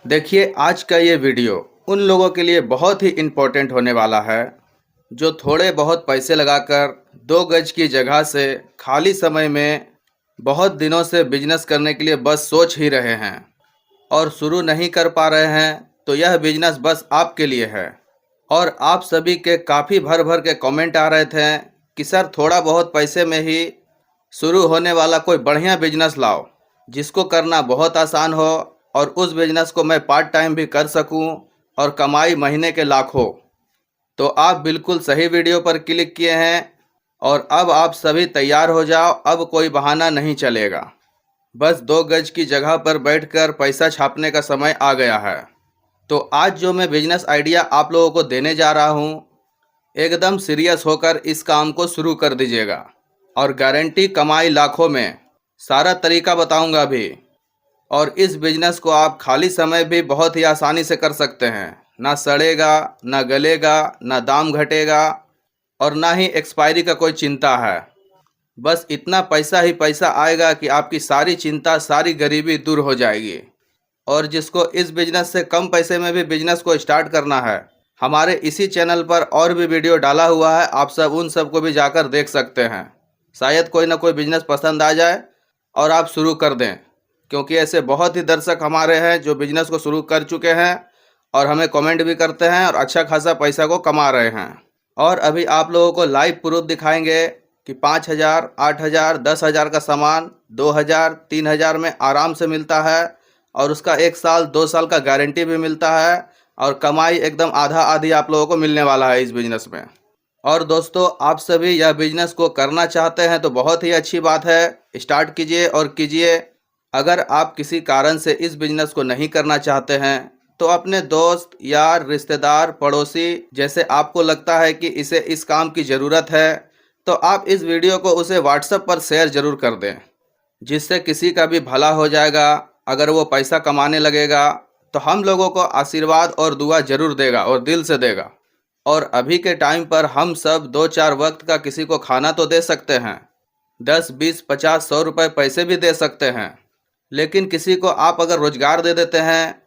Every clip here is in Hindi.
देखिए, आज का ये वीडियो उन लोगों के लिए बहुत ही इम्पोर्टेंट होने वाला है जो थोड़े बहुत पैसे लगाकर 2 गज की जगह से खाली समय में बहुत दिनों से बिजनेस करने के लिए बस सोच ही रहे हैं और शुरू नहीं कर पा रहे हैं। तो यह बिजनेस बस आपके लिए है। और आप सभी के काफ़ी भर भर के कमेंट आ रहे थे कि सर, थोड़ा बहुत पैसे में ही शुरू होने वाला कोई बढ़िया बिजनेस लाओ जिसको करना बहुत आसान हो और उस बिजनेस को मैं पार्ट टाइम भी कर सकूं और कमाई महीने के लाखों। तो आप बिल्कुल सही वीडियो पर क्लिक किए हैं और अब आप सभी तैयार हो जाओ। अब कोई बहाना नहीं चलेगा। बस 2 गज की जगह पर बैठकर पैसा छापने का समय आ गया है। तो आज जो मैं बिजनेस आइडिया आप लोगों को देने जा रहा हूँ, एकदम सीरियस होकर इस काम को शुरू कर दीजिएगा और गारंटी कमाई लाखों में। सारा तरीका बताऊंगा भी। और इस बिजनेस को आप खाली समय भी बहुत ही आसानी से कर सकते हैं। ना सड़ेगा, ना गलेगा, ना दाम घटेगा और ना ही एक्सपायरी का कोई चिंता है। बस इतना पैसा ही पैसा आएगा कि आपकी सारी चिंता, सारी गरीबी दूर हो जाएगी। और जिसको इस बिजनेस से कम पैसे में भी बिजनेस को स्टार्ट करना है, हमारे इसी चैनल पर और भी वीडियो डाला हुआ है। आप सब उन सब को भी जाकर देख सकते हैं। शायद कोई ना कोई बिजनेस पसंद आ जाए और आप शुरू कर दें, क्योंकि ऐसे बहुत ही दर्शक हमारे हैं जो बिजनेस को शुरू कर चुके हैं और हमें कमेंट भी करते हैं और अच्छा खासा पैसा को कमा रहे हैं। और अभी आप लोगों को लाइव प्रूफ दिखाएंगे कि 5,000, 8,000, 10,000 का सामान 2,000, 3,000 में आराम से मिलता है और उसका 1 साल 2 साल का गारंटी भी मिलता है और कमाई एकदम आधा आधी आप लोगों को मिलने वाला है इस बिजनेस में। और दोस्तों, आप सभी यह बिजनेस को करना चाहते हैं तो बहुत ही अच्छी बात है। स्टार्ट कीजिए और कीजिए। अगर आप किसी कारण से इस बिजनेस को नहीं करना चाहते हैं तो अपने दोस्त, यार, रिश्तेदार, पड़ोसी जैसे आपको लगता है कि इसे इस काम की ज़रूरत है, तो आप इस वीडियो को उसे व्हाट्सएप पर शेयर ज़रूर कर दें, जिससे किसी का भी भला हो जाएगा। अगर वो पैसा कमाने लगेगा तो हम लोगों को आशीर्वाद और दुआ ज़रूर देगा और दिल से देगा। और अभी के टाइम पर हम सब 2-4 वक्त का किसी को खाना तो दे सकते हैं, 10, 20, 50, 100 रुपये पैसे भी दे सकते हैं। लेकिन किसी को आप अगर रोजगार दे देते हैं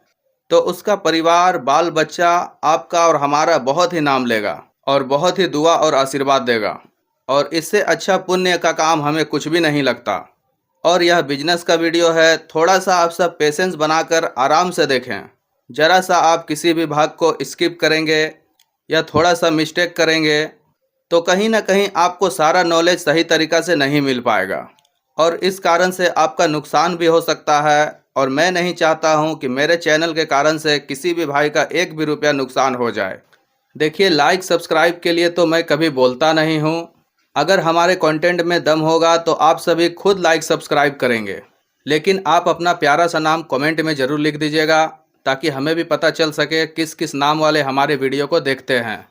तो उसका परिवार, बाल बच्चा आपका और हमारा बहुत ही नाम लेगा और बहुत ही दुआ और आशीर्वाद देगा। और इससे अच्छा पुण्य का काम हमें कुछ भी नहीं लगता। और यह बिजनेस का वीडियो है, थोड़ा सा आप सब पेशेंस बनाकर आराम से देखें। ज़रा सा आप किसी भी भाग को स्किप करेंगे या थोड़ा सा मिस्टेक करेंगे तो कहीं ना कहीं आपको सारा नॉलेज सही तरीक़ा से नहीं मिल पाएगा और इस कारण से आपका नुकसान भी हो सकता है। और मैं नहीं चाहता हूं कि मेरे चैनल के कारण से किसी भी भाई का 1 भी रुपया नुकसान हो जाए। देखिए, लाइक सब्सक्राइब के लिए तो मैं कभी बोलता नहीं हूं। अगर हमारे कंटेंट में दम होगा तो आप सभी खुद लाइक सब्सक्राइब करेंगे। लेकिन आप अपना प्यारा सा नाम कमेंट में ज़रूर लिख दीजिएगा ताकि हमें भी पता चल सके किस किस नाम वाले हमारे वीडियो को देखते हैं।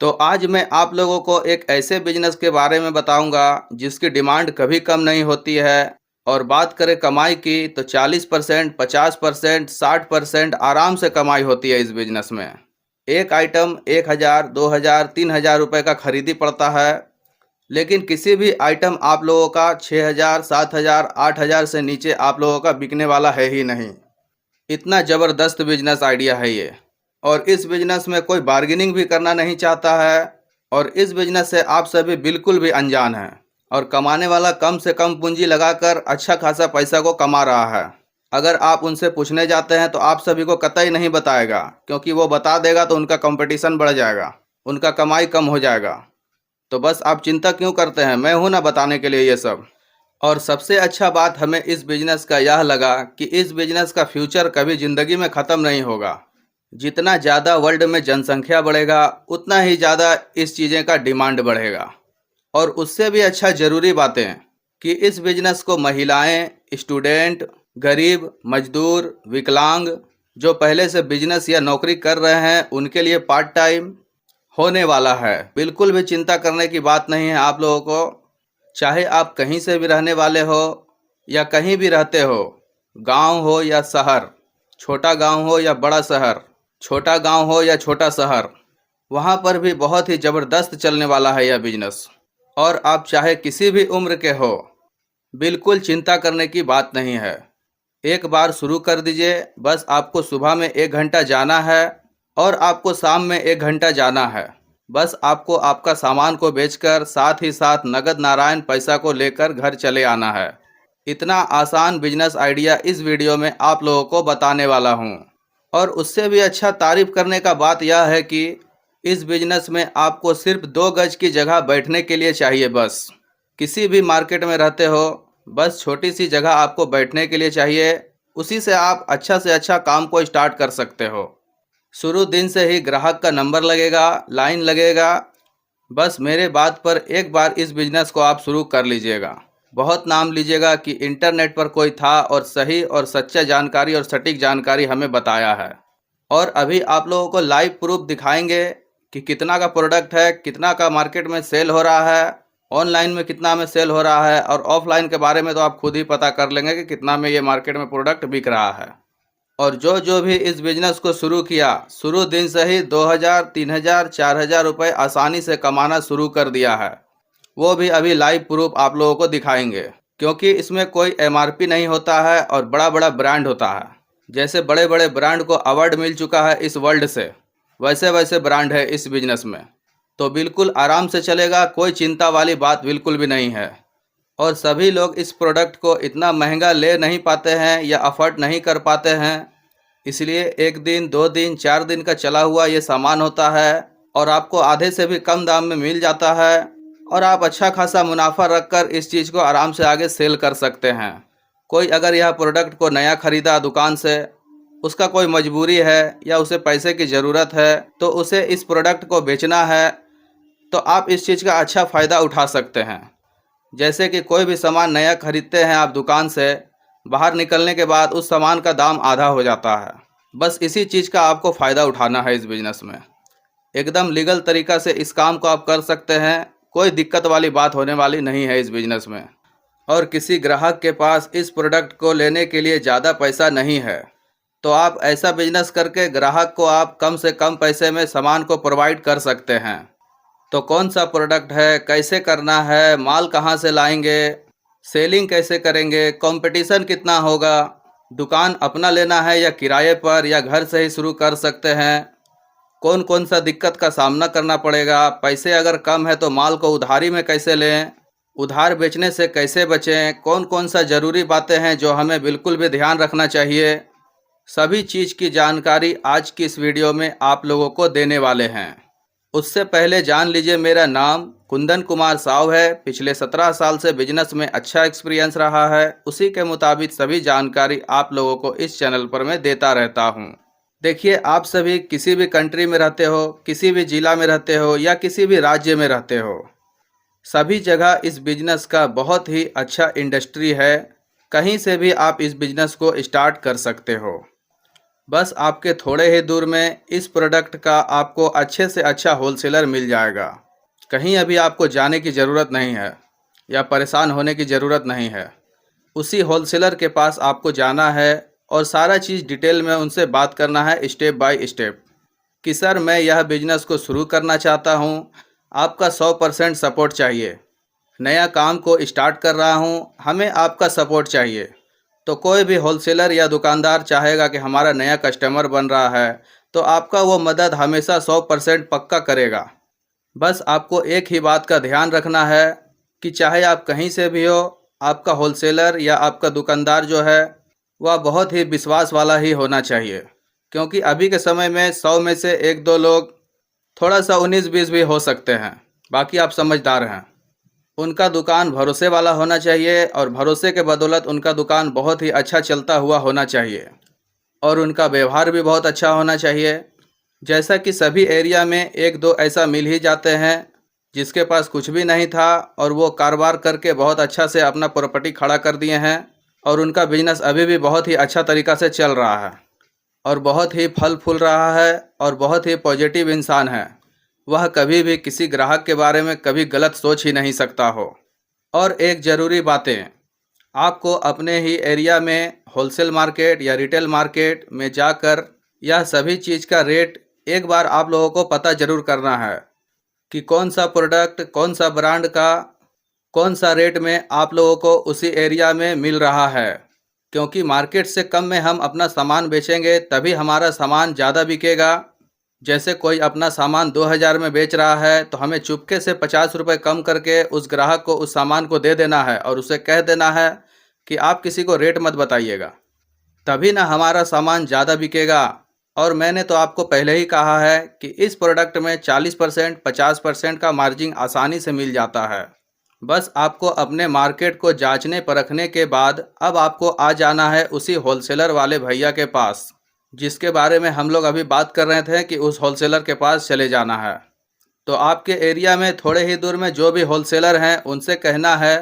तो आज मैं आप लोगों को एक ऐसे बिजनेस के बारे में बताऊंगा जिसकी डिमांड कभी कम नहीं होती है। और बात करें कमाई की तो 40%, 50%, 60% आराम से कमाई होती है इस बिजनेस में। एक आइटम 1,000, 2,000, 3,000 रुपये का खरीदी पड़ता है, लेकिन किसी भी आइटम आप लोगों का 6,000, 7,000, 8,000 से नीचे आप लोगों का बिकने वाला है ही नहीं। इतना ज़बरदस्त बिजनेस आइडिया है ये। और इस बिजनेस में कोई बार्गेनिंग भी करना नहीं चाहता है और इस बिजनेस से आप सभी बिल्कुल भी अनजान हैं। और कमाने वाला कम से कम पूंजी लगाकर अच्छा खासा पैसा को कमा रहा है। अगर आप उनसे पूछने जाते हैं तो आप सभी को कतई नहीं बताएगा, क्योंकि वो बता देगा तो उनका कंपटीशन बढ़ जाएगा, उनका कमाई कम हो जाएगा। तो बस आप चिंता क्यों करते हैं, मैं हूं ना बताने के लिए ये सब। और सबसे अच्छा बात हमें इस बिजनेस का यह लगा कि इस बिजनेस का फ्यूचर कभी ज़िंदगी में ख़त्म नहीं होगा। जितना ज़्यादा वर्ल्ड में जनसंख्या बढ़ेगा उतना ही ज़्यादा इस चीज़ें का डिमांड बढ़ेगा। और उससे भी अच्छा ज़रूरी बातें कि इस बिजनेस को महिलाएं, स्टूडेंट, गरीब, मजदूर, विकलांग जो पहले से बिजनेस या नौकरी कर रहे हैं उनके लिए पार्ट टाइम होने वाला है। बिल्कुल भी चिंता करने की बात नहीं है आप लोगों को। चाहे आप कहीं से भी रहने वाले हो या कहीं भी रहते हो, गांव हो या शहर, छोटा गांव हो या बड़ा शहर, छोटा गांव हो या छोटा शहर, वहां पर भी बहुत ही ज़बरदस्त चलने वाला है यह बिजनेस। और आप चाहे किसी भी उम्र के हो, बिल्कुल चिंता करने की बात नहीं है। एक बार शुरू कर दीजिए। बस आपको सुबह में 1 घंटा जाना है और आपको शाम में 1 घंटा जाना है। बस आपको आपका सामान को बेचकर साथ ही साथ नगद नारायण पैसा को लेकर घर चले आना है। इतना आसान बिजनेस आइडिया इस वीडियो में आप लोगों को बताने वाला हूँ। और उससे भी अच्छा तारीफ करने का बात यह है कि इस बिजनेस में आपको सिर्फ 2 गज की जगह बैठने के लिए चाहिए बस। किसी भी मार्केट में रहते हो, बस छोटी सी जगह आपको बैठने के लिए चाहिए। उसी से आप अच्छा से अच्छा काम को स्टार्ट कर सकते हो। शुरू दिन से ही ग्राहक का नंबर लगेगा, लाइन लगेगा। बस मेरे बात पर एक बार इस बिजनेस को आप शुरू कर लीजिएगा। बहुत नाम लीजिएगा कि इंटरनेट पर कोई था और सही और सच्चा जानकारी और सटीक जानकारी हमें बताया है। और अभी आप लोगों को लाइव प्रूफ दिखाएंगे कि कितना का प्रोडक्ट है, कितना का मार्केट में सेल हो रहा है, ऑनलाइन में कितना में सेल हो रहा है, और ऑफलाइन के बारे में तो आप खुद ही पता कर लेंगे कि कितना में ये मार्केट में प्रोडक्ट बिक रहा है। और जो जो भी इस बिजनेस को शुरू किया, शुरू दिन से ही 2000, 3000, 4000 रुपये आसानी से कमाना शुरू कर दिया है। वो भी अभी लाइव प्रूफ आप लोगों को दिखाएंगे, क्योंकि इसमें कोई एमआरपी नहीं होता है और बड़ा बड़ा ब्रांड होता है। जैसे बड़े बड़े ब्रांड को अवार्ड मिल चुका है इस वर्ल्ड से, वैसे वैसे ब्रांड है इस बिजनेस में। तो बिल्कुल आराम से चलेगा, कोई चिंता वाली बात बिल्कुल भी नहीं है। और सभी लोग इस प्रोडक्ट को इतना महंगा ले नहीं पाते हैं या अफोर्ड नहीं कर पाते हैं। इसलिए 1 दिन, 2 दिन, 4 दिन का चला हुआ ये सामान होता है और आपको आधे से भी कम दाम में मिल जाता है। और आप अच्छा खासा मुनाफा रखकर इस चीज़ को आराम से आगे सेल कर सकते हैं। कोई अगर यह प्रोडक्ट को नया ख़रीदा दुकान से, उसका कोई मजबूरी है या उसे पैसे की ज़रूरत है, तो उसे इस प्रोडक्ट को बेचना है, तो आप इस चीज़ का अच्छा फ़ायदा उठा सकते हैं। जैसे कि कोई भी सामान नया खरीदते हैं आप दुकान से, बाहर निकलने के बाद उस सामान का दाम आधा हो जाता है। बस इसी चीज़ का आपको फ़ायदा उठाना है इस बिज़नेस में। एकदम लीगल तरीक़ा से इस काम को आप कर सकते हैं। कोई दिक्कत वाली बात होने वाली नहीं है इस बिज़नेस में। और किसी ग्राहक के पास इस प्रोडक्ट को लेने के लिए ज़्यादा पैसा नहीं है, तो आप ऐसा बिजनेस करके ग्राहक को आप कम से कम पैसे में सामान को प्रोवाइड कर सकते हैं। तो कौन सा प्रोडक्ट है, कैसे करना है, माल कहाँ से लाएंगे, सेलिंग कैसे करेंगे, कंपटीशन कितना होगा, दुकान अपना लेना है या किराए पर या घर से ही शुरू कर सकते हैं, कौन कौन सा दिक्कत का सामना करना पड़ेगा, पैसे अगर कम है तो माल को उधारी में कैसे लें, उधार बेचने से कैसे बचें, कौन कौन सा ज़रूरी बातें हैं जो हमें बिल्कुल भी ध्यान रखना चाहिए, सभी चीज़ की जानकारी आज की इस वीडियो में आप लोगों को देने वाले हैं। उससे पहले जान लीजिए, मेरा नाम कुंदन कुमार साव है। पिछले 17 साल से बिजनेस में अच्छा एक्सपीरियंस रहा है। उसी के मुताबिक सभी जानकारी आप लोगों को इस चैनल पर मैं देता रहता हूं। देखिए, आप सभी किसी भी कंट्री में रहते हो, किसी भी ज़िला में रहते हो या किसी भी राज्य में रहते हो, सभी जगह इस बिजनेस का बहुत ही अच्छा इंडस्ट्री है। कहीं से भी आप इस बिजनेस को स्टार्ट कर सकते हो। बस आपके थोड़े ही दूर में इस प्रोडक्ट का आपको अच्छे से अच्छा होलसेलर मिल जाएगा। कहीं अभी आपको जाने की ज़रूरत नहीं है या परेशान होने की ज़रूरत नहीं है। उसी होलसेलर के पास आपको जाना है और सारा चीज़ डिटेल में उनसे बात करना है, स्टेप बाय स्टेप, कि सर मैं यह बिजनेस को शुरू करना चाहता हूँ, आपका 100% सपोर्ट चाहिए। नया काम को स्टार्ट कर रहा हूँ, हमें आपका सपोर्ट चाहिए। तो कोई भी होलसेलर या दुकानदार चाहेगा कि हमारा नया कस्टमर बन रहा है, तो आपका वो मदद हमेशा 100% पक्का करेगा। बस आपको एक ही बात का ध्यान रखना है कि चाहे आप कहीं से भी हो, आपका होलसेलर या आपका दुकानदार जो है वह बहुत ही विश्वास वाला ही होना चाहिए। क्योंकि अभी के समय में 100 में से 1-2 लोग थोड़ा सा 19-20 भी हो सकते हैं, बाकी आप समझदार हैं। उनका दुकान भरोसे वाला होना चाहिए और भरोसे के बदौलत उनका दुकान बहुत ही अच्छा चलता हुआ होना चाहिए और उनका व्यवहार भी बहुत अच्छा होना चाहिए। जैसा कि सभी एरिया में 1-2 ऐसा मिल ही जाते हैं जिसके पास कुछ भी नहीं था और वो कारोबार करके बहुत अच्छा से अपना प्रॉपर्टी खड़ा कर दिए हैं और उनका बिजनेस अभी भी बहुत ही अच्छा तरीक़ा से चल रहा है और बहुत ही फल फूल रहा है और बहुत ही पॉजिटिव इंसान है। वह कभी भी किसी ग्राहक के बारे में कभी गलत सोच ही नहीं सकता हो। और एक ज़रूरी बातें, आपको अपने ही एरिया में होलसेल मार्केट या रिटेल मार्केट में जाकर यह सभी चीज़ का रेट एक बार आप लोगों को पता ज़रूर करना है कि कौन सा प्रोडक्ट, कौन सा ब्रांड का कौन सा रेट में आप लोगों को उसी एरिया में मिल रहा है। क्योंकि मार्केट से कम में हम अपना सामान बेचेंगे तभी हमारा सामान ज़्यादा बिकेगा। जैसे कोई अपना सामान 2000 में बेच रहा है तो हमें चुपके से 50 रुपये कम करके उस ग्राहक को उस सामान को दे देना है और उसे कह देना है कि आप किसी को रेट मत बताइएगा, तभी ना हमारा सामान ज़्यादा बिकेगा। और मैंने तो आपको पहले ही कहा है कि इस प्रोडक्ट में 40% 50% का मार्जिन आसानी से मिल जाता है। बस आपको अपने मार्केट को जांचने परखने के बाद अब आपको आ जाना है उसी होलसेलर वाले भैया के पास, जिसके बारे में हम लोग अभी बात कर रहे थे कि उस होलसेलर के पास चले जाना है। तो आपके एरिया में थोड़े ही दूर में जो भी होलसेलर हैं उनसे कहना है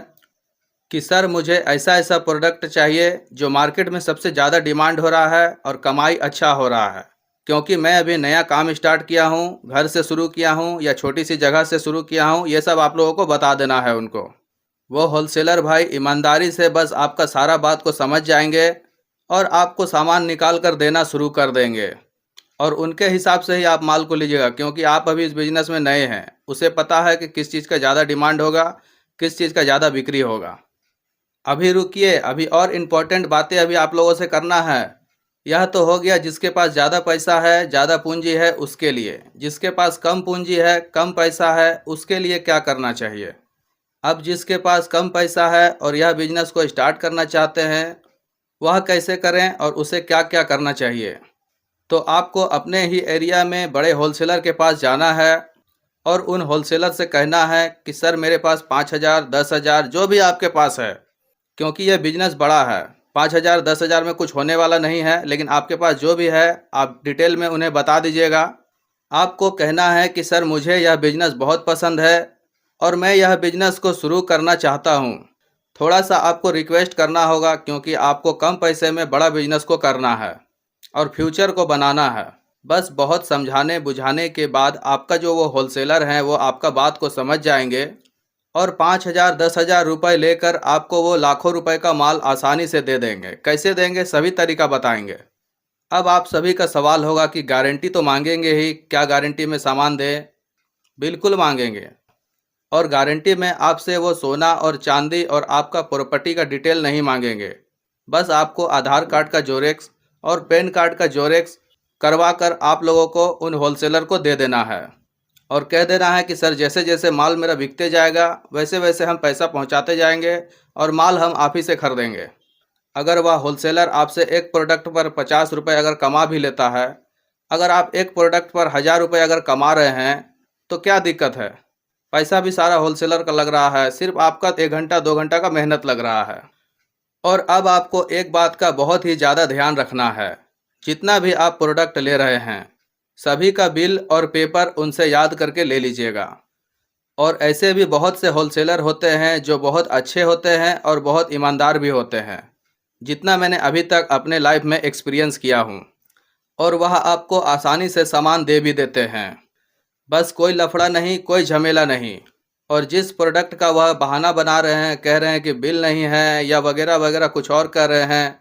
कि सर मुझे ऐसा ऐसा प्रोडक्ट चाहिए जो मार्केट में सबसे ज़्यादा डिमांड हो रहा है और कमाई अच्छा हो रहा है। क्योंकि मैं अभी नया काम स्टार्ट किया हूँ, घर से शुरू किया हूँ या छोटी सी जगह से शुरू किया हूँ, ये सब आप लोगों को बता देना है उनको। वो होलसेलर भाई ईमानदारी से बस आपका सारा बात को समझ जाएंगे और आपको सामान निकाल कर देना शुरू कर देंगे। और उनके हिसाब से ही आप माल को लीजिएगा, क्योंकि आप अभी इस बिज़नेस में नए हैं। उसे पता है कि किस चीज़ का ज़्यादा डिमांड होगा, किस चीज़ का ज़्यादा बिक्री होगा। अभी रुकिए, अभी और इम्पोर्टेंट बातें अभी आप लोगों से करना है। यह तो हो गया जिसके पास ज़्यादा पैसा है, ज़्यादा पूंजी है उसके लिए। जिसके पास कम पूंजी है, कम पैसा है, उसके लिए क्या करना चाहिए। अब जिसके पास कम पैसा है और यह बिज़नेस को स्टार्ट करना चाहते हैं, वह कैसे करें और उसे क्या क्या करना चाहिए। तो आपको अपने ही एरिया में बड़े होलसेलर के पास जाना है और उन होलसेलर से कहना है कि सर मेरे पास 5000 10,000 जो भी आपके पास है, क्योंकि यह बिज़नेस बड़ा है। 5000 10,000 में कुछ होने वाला नहीं है, लेकिन आपके पास जो भी है आप डिटेल में उन्हें बता दीजिएगा। आपको कहना है कि सर मुझे यह बिज़नेस बहुत पसंद है और मैं यह बिज़नेस को शुरू करना चाहता हूँ। थोड़ा सा आपको रिक्वेस्ट करना होगा, क्योंकि आपको कम पैसे में बड़ा बिज़नेस को करना है और फ्यूचर को बनाना है। बस बहुत समझाने बुझाने के बाद आपका जो वो होलसेलर हैं वो आपका बात को समझ जाएंगे और 5,000 10,000 रुपये लेकर आपको वो लाखों रुपए का माल आसानी से दे देंगे। कैसे देंगे सभी तरीका बताएंगे। अब आप सभी का सवाल होगा कि गारंटी तो मांगेंगे ही, क्या गारंटी में सामान दें। बिल्कुल मांगेंगे। और गारंटी में आपसे वो सोना और चांदी और आपका प्रॉपर्टी का डिटेल नहीं मांगेंगे। बस आपको आधार कार्ड का जोरेक्स और पैन कार्ड का जोरेक्स करवा कर आप लोगों को उन होलसेलर को दे देना है और कह देना है कि सर जैसे जैसे माल मेरा बिकते जाएगा वैसे वैसे हम पैसा पहुंचाते जाएंगे और माल हम आप ही से खरीदेंगे। अगर वह होलसेलर आपसे एक प्रोडक्ट पर 50 रुपये अगर कमा भी लेता है, अगर आप एक प्रोडक्ट पर 1000 रुपये अगर कमा रहे हैं तो क्या दिक्कत है। पैसा भी सारा होलसेलर का लग रहा है, सिर्फ आपका 1 घंटा 2 घंटा का मेहनत लग रहा है। और अब आपको एक बात का बहुत ही ज़्यादा ध्यान रखना है। जितना भी आप प्रोडक्ट ले रहे हैं सभी का बिल और पेपर उनसे याद करके ले लीजिएगा। और ऐसे भी बहुत से होलसेलर होते हैं जो बहुत अच्छे होते हैं और बहुत ईमानदार भी होते हैं, जितना मैंने अभी तक अपने लाइफ में एक्सपीरियंस किया हूँ। और वह आपको आसानी से सामान दे भी देते हैं। बस कोई लफड़ा नहीं, कोई झमेला नहीं। और जिस प्रोडक्ट का वह बहाना बना रहे हैं, कह रहे हैं कि बिल नहीं है या वगैरह वगैरह कुछ और कर रहे हैं,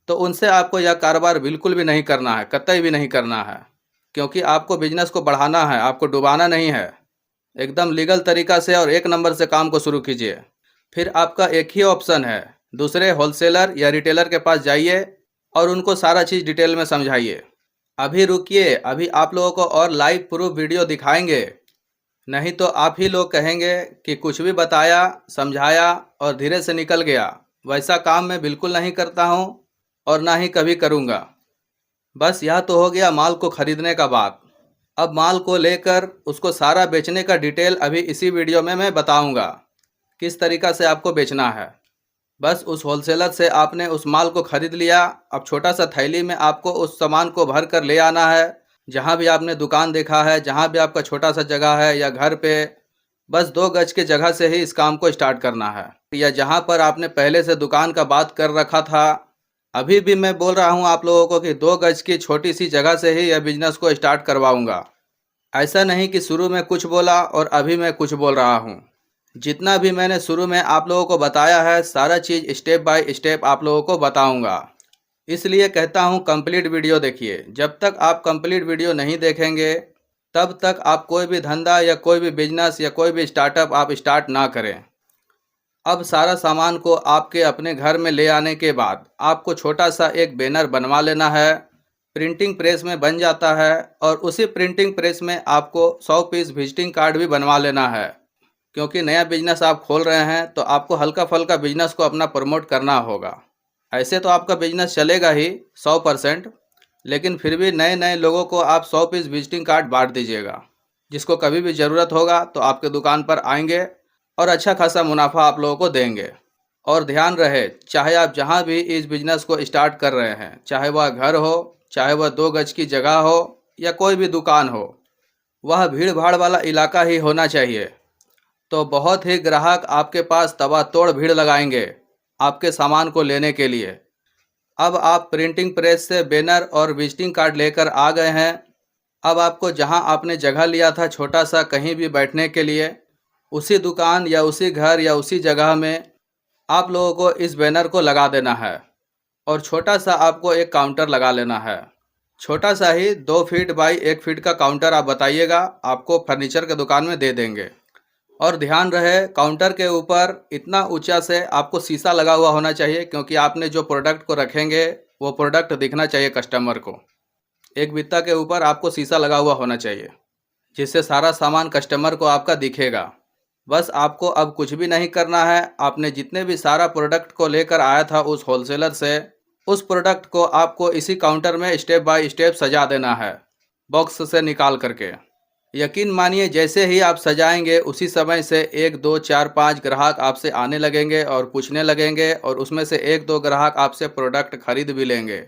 तो उनसे आपको यह कारोबार बिल्कुल भी नहीं करना है, कतई भी नहीं करना है। क्योंकि आपको बिजनेस को बढ़ाना है, आपको डुबाना नहीं है। एकदम लीगल तरीका से और एक नंबर से काम को शुरू कीजिए। फिर आपका एक ही ऑप्शन है, दूसरे होलसेलर या रिटेलर के पास जाइए और उनको सारा चीज़ डिटेल में समझाइए। अभी रुकिए, अभी आप लोगों को और लाइव प्रूफ वीडियो दिखाएंगे। नहीं तो आप ही लोग कहेंगे कि कुछ भी बताया समझाया और धीरे से निकल गया। वैसा काम मैं बिल्कुल नहीं करता हूँ और ना ही कभी करूँगा। बस यह तो हो गया माल को ख़रीदने का बात। अब माल को लेकर उसको सारा बेचने का डिटेल अभी इसी वीडियो में मैं बताऊँगा, किस तरीक़ा से आपको बेचना है। बस उस होलसेलर से आपने उस माल को ख़रीद लिया। अब छोटा सा थैली में आपको उस सामान को भर कर ले आना है। जहाँ भी आपने दुकान देखा है, जहाँ भी आपका छोटा सा जगह है या घर पे, बस 2 गज के जगह से ही इस काम को स्टार्ट करना है। या जहाँ पर आपने पहले से दुकान का बात कर रखा था, अभी भी मैं बोल रहा हूँ आप लोगों को कि 2 गज की छोटी सी जगह से ही यह बिजनेस को स्टार्ट करवाऊँगा। ऐसा नहीं कि शुरू में कुछ बोला और अभी मैं कुछ बोल रहा हूँ। जितना भी मैंने शुरू में आप लोगों को बताया है, सारा चीज़ स्टेप बाय स्टेप आप लोगों को बताऊँगा। इसलिए कहता हूँ कंप्लीट वीडियो देखिए। जब तक आप कंप्लीट वीडियो नहीं देखेंगे तब तक आप कोई भी धंधा या कोई भी बिजनेस या कोई भी स्टार्टअप आप स्टार्ट ना करें। अब सारा सामान को आपके अपने घर में ले आने के बाद आपको छोटा सा एक बैनर बनवा लेना है। प्रिंटिंग प्रेस में बन जाता है और उसी प्रिंटिंग प्रेस में आपको 100 पीस विजिटिंग कार्ड भी बनवा लेना है। क्योंकि नया बिजनेस आप खोल रहे हैं तो आपको हल्का फुल्का बिजनेस को अपना प्रमोट करना होगा। ऐसे तो आपका बिजनेस चलेगा ही 100%, लेकिन फिर भी नए नए लोगों को आप 100 पीस विजिटिंग कार्ड बांट दीजिएगा। जिसको कभी भी ज़रूरत होगा तो आपके दुकान पर आएंगे और अच्छा खासा मुनाफा आप लोगों को देंगे। और ध्यान रहे, चाहे आप जहां भी इस बिज़नेस को स्टार्ट कर रहे हैं, चाहे वह घर हो, चाहे वह 2 गज की जगह हो या कोई भी दुकान हो, वह भीड़ भाड़ वाला इलाका ही होना चाहिए। तो बहुत ही ग्राहक आपके पास तोड़ भीड़ लगाएंगे आपके सामान को लेने के लिए। अब आप प्रिंटिंग प्रेस से बैनर और विजिटिंग कार्ड लेकर आ गए हैं। अब आपको जहां आपने जगह लिया था छोटा सा कहीं भी बैठने के लिए, उसी दुकान या उसी घर या उसी जगह में आप लोगों को इस बैनर को लगा देना है। और छोटा सा आपको एक काउंटर लगा लेना है। छोटा सा ही 2 फीट बाई 1 फीट का काउंटर आप बताइएगा, आपको फर्नीचर के दुकान में दे देंगे। और ध्यान रहे, काउंटर के ऊपर इतना ऊंचा से आपको शीशा लगा हुआ होना चाहिए, क्योंकि आपने जो प्रोडक्ट को रखेंगे वो प्रोडक्ट दिखना चाहिए कस्टमर को। एक बित्ता के ऊपर आपको शीशा लगा हुआ होना चाहिए, जिससे सारा सामान कस्टमर को आपका दिखेगा। बस आपको अब कुछ भी नहीं करना है। आपने जितने भी सारा प्रोडक्ट को लेकर आया था उस होलसेलर से, उस प्रोडक्ट को आपको इसी काउंटर में स्टेप बाय स्टेप सजा देना है, बॉक्स से निकाल करके। यकीन मानिए, जैसे ही आप सजाएंगे उसी समय से 1 2 4 5 ग्राहक आपसे आने लगेंगे और पूछने लगेंगे, और उसमें से 1 2 ग्राहक आपसे प्रोडक्ट खरीद भी लेंगे।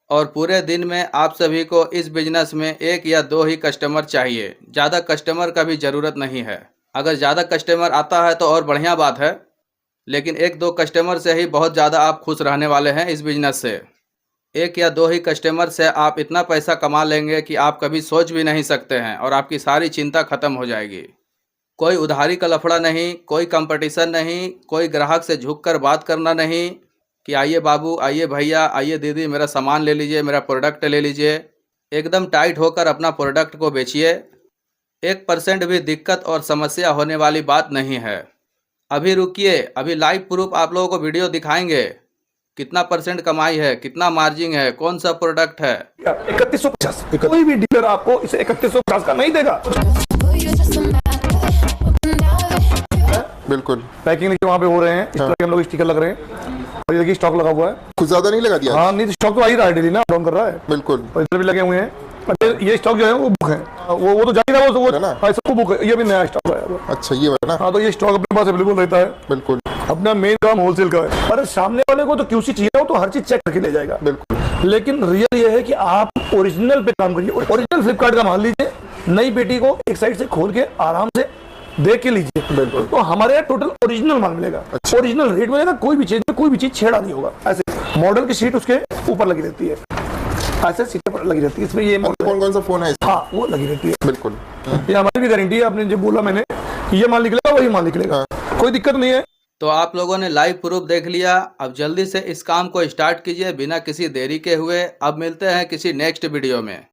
और पूरे दिन में आप सभी को इस बिजनेस में 1 या 2 ही कस्टमर चाहिए, ज़्यादा कस्टमर का भी ज़रूरत नहीं है। अगर ज़्यादा कस्टमर आता है तो और बढ़िया बात है, लेकिन 1 2 कस्टमर से ही बहुत ज़्यादा आप खुश रहने वाले हैं इस बिज़नेस से। 1 या 2 ही कस्टमर से आप इतना पैसा कमा लेंगे कि आप कभी सोच भी नहीं सकते हैं, और आपकी सारी चिंता खत्म हो जाएगी। कोई उधारी का लफड़ा नहीं, कोई कंपटीशन नहीं, कोई ग्राहक से झुककर बात करना नहीं कि आइए बाबू, आइए भैया, आइए दीदी, मेरा सामान ले लीजिए, मेरा प्रोडक्ट ले लीजिए। एकदम टाइट होकर अपना प्रोडक्ट को बेचिए। 1% भी दिक्कत और समस्या होने वाली बात नहीं है। अभी रुकिए, अभी लाइव प्रूफ आप लोगों को वीडियो दिखाएंगे। कितना % कमाई है, कितना मार्जिन है, कौन सा प्रोडक्ट है। 3150। कोई भी डीलर आपको इसे 3150 का नहीं देगा। बिल्कुल पैकिंग देखिए वहाँ पे हो रहे हैं, इस तरह के हम लोग स्टिकर लग रहे हैं। और ये देखिए स्टॉक लगा हुआ है। कुछ ज्यादा नहीं लगा दिया? हाँ नहीं, स्टॉक तो आ ही रहा है, डेली ना डाउन कर रहा है। बिल्कुल। और इधर भी लगे हुए हैं। ये स्टॉक जो है वो बुक है, वो तो जाहिर है, वो ना सबको बुक है। ये भी नया स्टॉक है। अच्छा, ये है ना। हाँ, तो ये स्टॉक अपने पास अवेलेबल रहता है। बिल्कुल। अपना मेन काम होलसेल का है, पर सामने वाले को तो क्यूसी चाहिए, वो तो हर चीज चेक करके ले जाएगा। बिल्कुल। लेकिन रियल ये है कि आप ओरिजिनल पे काम करिए। ओरिजिनल फ्लिपकार्ट का मान लीजिए, नई पेटी को एक साइड से खोल के आराम से देख के लीजिए। बिल्कुल। तो हमारे यहाँ टोटल ओरिजिनल माल मिलेगा। अच्छा। ओरिजिनल रेट मिलेगा, कोई भी चीज छेड़ा नहीं होगा। ऐसे मॉडल की शीट उसके ऊपर लगी रहती है, ऐसे सीटें पर लगी रहती है। इसमें ये कौन सा फोन है? हाँ, वो लगी रहती है। बिल्कुल। ये हमारी भी गारंटी है। आपने जो बोला मैंने, ये माल निकलेगा वही माल निकलेगा, कोई दिक्कत नहीं है। तो आप लोगों ने लाइव प्रूफ देख लिया। अब जल्दी से इस काम को स्टार्ट कीजिए बिना किसी देरी के हुए। अब मिलते हैं किसी नेक्स्ट वीडियो में।